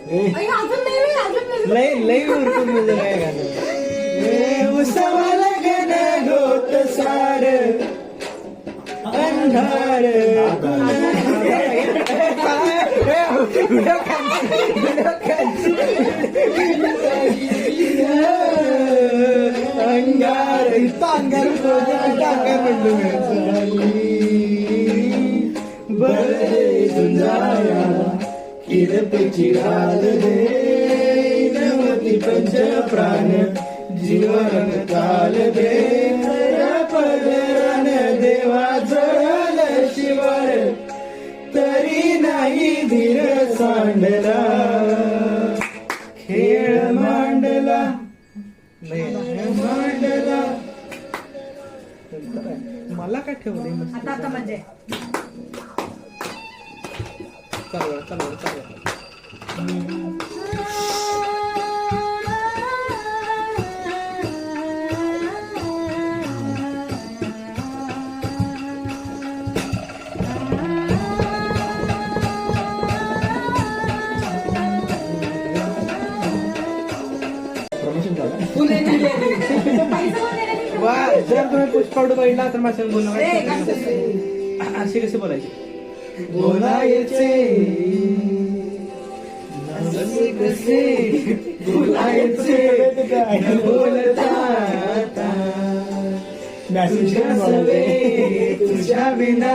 लय लय उरकून म्हणजे काय गाणं उसावाला गण होत सार अंधार अंगार अंगार काय म्हणतो बरे तुझाया किरपची राल दे नवती पंच प्राण जीवन काल दे पदरान देवा जळल शिवर तरी नाही धीर सांडला खेळ मांडला मांडला मला काय ठेवलंय मस्त आता म्हणजे चालू चालू चालू जर तुम्ही पुष्पावडू बघितला तर माझ्या बोलणं अशी कशी बोलायची बोलायचे कसे बोलायचे बोलता तुझ्या विना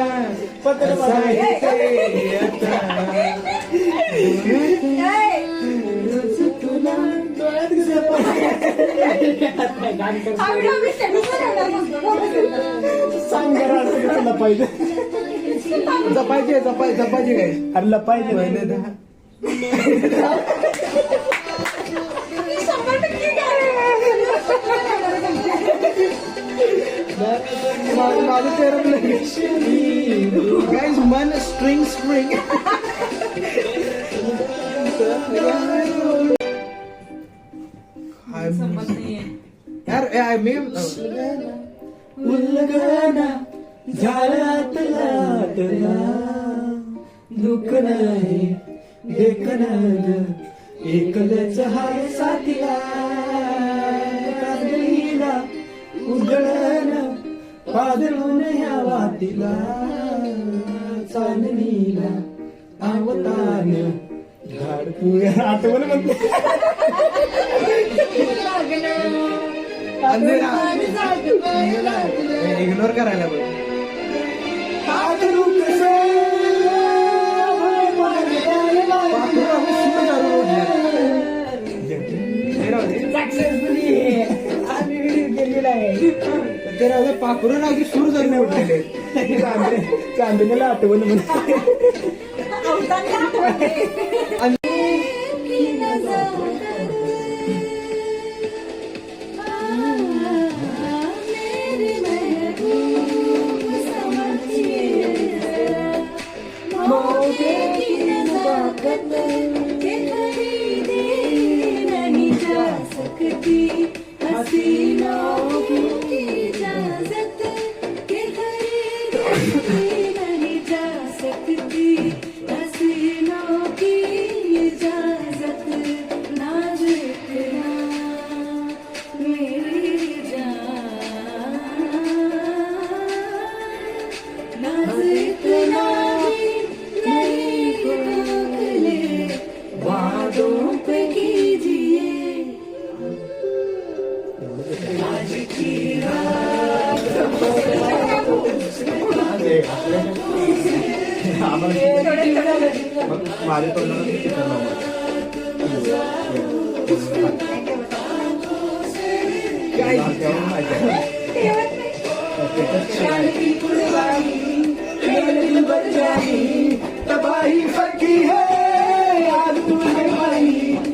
जपायचे जपायचे काय अरे लपायचे माझं तेरं गाईज मन स्ट्रिंग स्ट्रिंग यार मी उल्लगना झाडातला दुःख नाही देखणं एकलच हाय साथीला काजळीला उजळण पाजळून ह्या वातीला चांदणीला आवतान झाड पुया आठवण म्हणते इग्नोर करायला ते पाखरून अगदी सूर जरी उठलेले चांदणीला आठवण म्हणते माझे तबाही फकी है आज तुझे